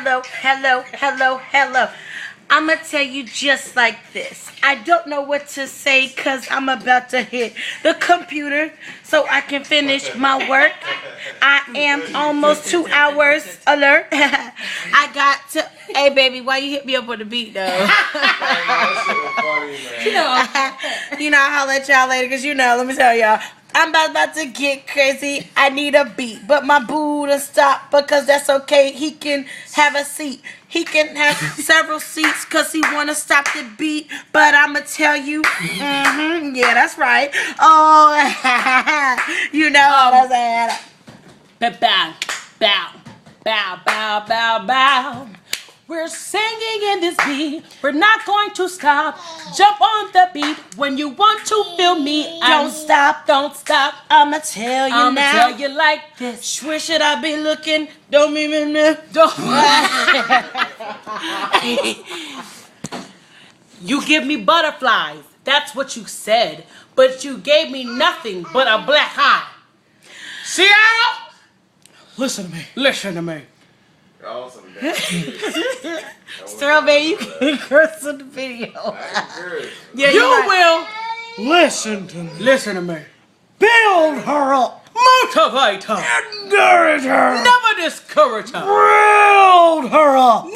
hello. I'ma tell you just like this. I don't know what to say because I'm about to hit the computer so I can finish my work. I am almost 2 hours alert. I got to. Hey, baby, why you hit me up on the beat, though? You know, I'll let y'all later because, let me tell y'all. I'm about to get crazy. I need a beat, but my boo to stop because that's okay. He can have a seat. He can have several seats because he want to stop the beat. But I'ma tell you, yeah, that's right. Oh, you know what I'm saying. Bow. We're singing in this beat. We're not going to stop. Jump on the beat when you want to feel me. Don't stop. I'ma tell you I'ma now. tell you like this. Where should I be looking? Don't even know. You give me butterflies. That's what you said. But you gave me nothing but a black eye. Sierra? Listen to me. Awesome. Strawberry, you can curse on the video. Yeah, you will. Listen to me. Build her up. Motivate her. Encourage her. Never discourage her. Build her up.